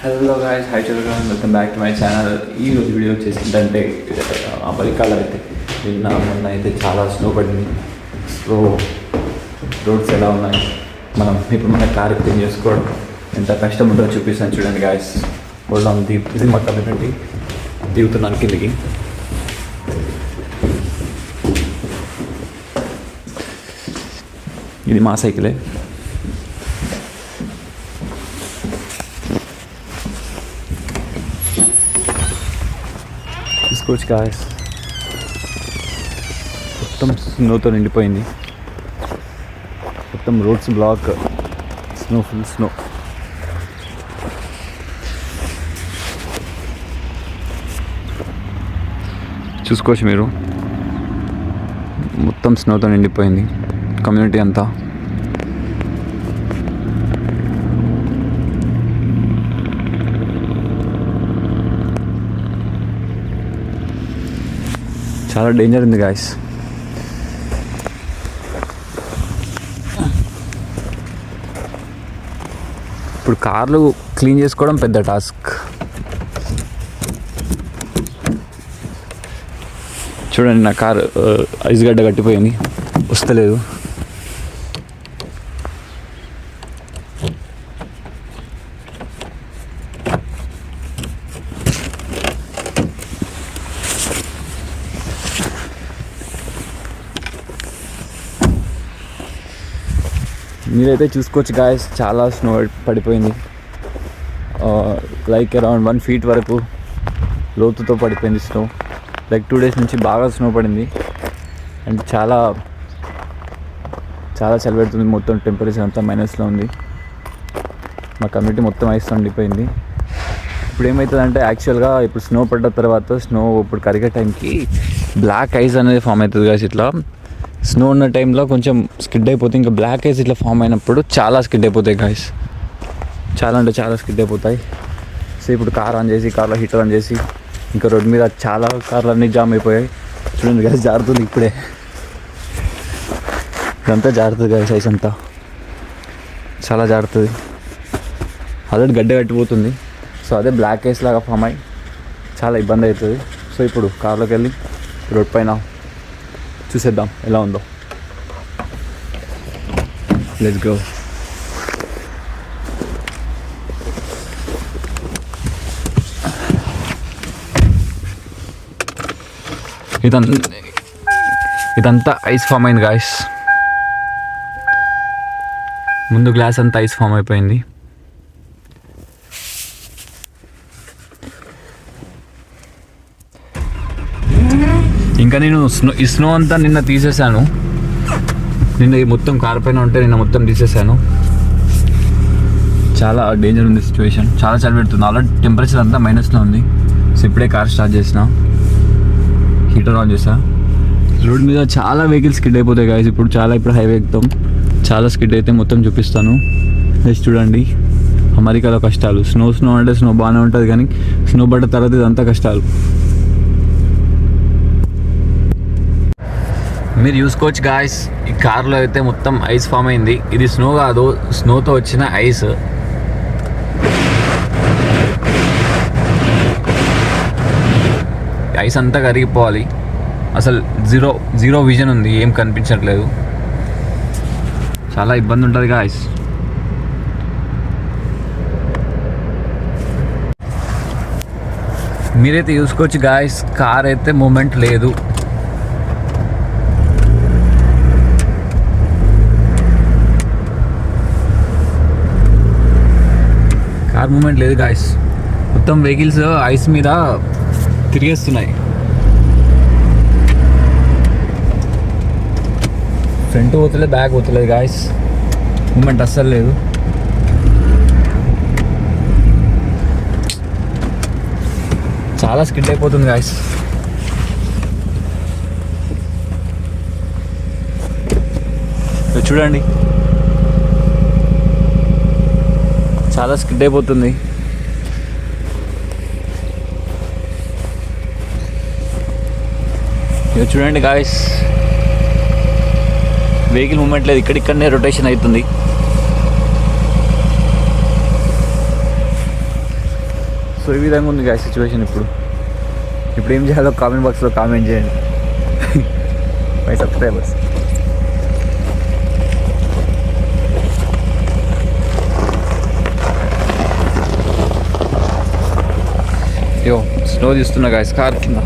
Hello guys, high children, welcome back to my channel. ఈ రోజు video వచ్చేసి ఏంటంటే అమెరికాలో అయితే మొన్న అయితే చాలా స్నో పడింది. సో రోడ్స్ ఎలా ఉన్నాయి, ఇప్పుడు మన కార్ క్లీన్ చేసుకోవడం ఎంత కష్టం ఉంటుందో చూపిస్తాను. చూడండి గాయ్స్, హోల్డ్ ఇది మా కమ్యూనిటీ దిగుతున్నాను కిందికి. ఇది మా సైకిలే. తీసుకోవచ్చు గాయ్స్, మొత్తం స్నోతో నిండిపోయింది. మొత్తం roads block, snow, full snow. చూసుకోవచ్చు మీరు, మొత్తం స్నోతో నిండిపోయింది కమ్యూనిటీ అంతా. చాలా డేంజర్ ఉంది గాయస్. ఇప్పుడు కార్లు క్లీన్ చేసుకోవడం పెద్ద టాస్క్. చూడండి, నా కార్ ఐస్ గడ్డ కట్టిపోయింది, వస్తలేదు. మీరైతే చూసుకోవచ్చు గాయస్, చాలా స్నో పడిపోయింది. లైక్ అరౌండ్ 1 feet వరకు లోతుతో పడిపోయింది స్నో. లైక్ 2 days నుంచి బాగా స్నో పడింది అండ్ చాలా చాలా చలి పెడుతుంది. మొత్తం టెంపరేచర్ అంతా మైనస్లో ఉంది. మా కమ్యూనిటీ మొత్తం ఐస్ ఉండిపోయింది. ఇప్పుడు ఏమవుతుందంటే, యాక్చువల్గా ఇప్పుడు స్నో పడ్డ తర్వాత ఇప్పుడు కరిగే టైంకి బ్లాక్ ఐస్ అనేది ఫామ్ అవుతుంది గాయస్. ఇట్లా స్నో ఉన్న టైంలో కొంచెం స్కిడ్ అయిపోతుంది, ఇంకా బ్లాక్ ఐస్ ఇట్లా ఫామ్ అయినప్పుడు చాలా స్కిడ్ అయిపోతాయి గాయస్. చాలా అంటే చాలా స్కిడ్ అయిపోతాయి. సో ఇప్పుడు కార్ ఆన్ చేసి, కార్లో హీటర్ ఆన్ చేసి, ఇంకా రోడ్ మీద చాలా కార్లు అన్నీ జామ్ అయిపోయాయి. చూడండి గాయస్, జారుతుంది ఇప్పుడే, ఇదంతా జారుతుంది గాయస్. ఐస్ అంతా చాలా జారుతుంది. ఆల్రెడీ గడ్డ కట్టిపోతుంది. సో అదే బ్లాక్ ఐస్ లాగా ఫామ్ అయ్యి చాలా ఇబ్బంది అవుతుంది. సో ఇప్పుడు కార్లోకి వెళ్ళి రోడ్ పైన చూసేద్దాం ఎలా ఉందో. Let's go. ఇదంతా ఐస్ ఫామ్ అయింది గాయస్. ముందు గ్లాస్ అంతా ఐస్ ఫామ్ అయిపోయింది. ఇంకా నేను ఈ స్నో అంతా నిన్న తీసేసాను. నిన్న మొత్తం కార్ పైన ఉంటే నిన్న మొత్తం తీసేసాను. చాలా డేంజర్ ఉంది సిచ్యువేషన్, చాలా చలి పెడుతుంది. ఆల్రెడీ టెంపరేచర్ అంతా మైనస్లో ఉంది. సో ఇప్పుడే కార్ స్టార్ట్ చేసిన, హీటర్ ఆన్ చేసా. రోడ్ మీద చాలా వెహికల్స్ స్కిడ్ అయిపోతాయి గాయస్. ఇప్పుడు హైవే ఎక్కుతాం, చాలా స్కిడ్ అయితే మొత్తం చూపిస్తాను. నెక్స్ట్ చూడండి, అమెరికాలో కష్టాలు. స్నో అంటే స్నో బాగానే ఉంటుంది, కానీ స్నో పడ్డ తర్వాత ఇదంతా కష్టాలు. మీరు చూసుకోవచ్చు గాయస్, ఈ కార్లో అయితే మొత్తం ఐస్ ఫామ్ అయింది. ఇది స్నో కాదు, స్నోతో వచ్చిన ఐస్. ఐస్ అంతా కరిగిపోవాలి. అసలు జీరో విజన్ ఉంది, ఏం కనిపించట్లేదు. చాలా ఇబ్బంది ఉంటుంది గాయస్. మీరైతే చూసుకోవచ్చు గాయస్, కార్ అయితే మూమెంట్ లేదు. కార్ మూమెంట్ లేదు గాయస్. మొత్తం వెహికల్స్ ఐస్ మీద తిరిగేస్తున్నాయి. ఫ్రంట్ పోతలేదు, బ్యాక్ పోతలేదు గాయస్. మూమెంట్ అస్సలు లేదు. చాలా స్కిడ్ అయిపోతుంది గాయస్. చూడండి, చాలా స్కిడ్ అయిపోతుంది. ఇక చూడండి గాయస్, వెహికల్ మూమెంట్ లేదు, ఇక్కడిక్కడనే రొటేషన్ అవుతుంది. సో ఈ విధంగా ఉంది గాయ సిచ్యువేషన్. ఇప్పుడు ఏం చేయాలో కామెంట్ బాక్స్లో కామెంట్ చేయండి మై సబ్స్క్రైబర్స్. స్నో తీస్తున్నా గాయస్ కార్ కింద.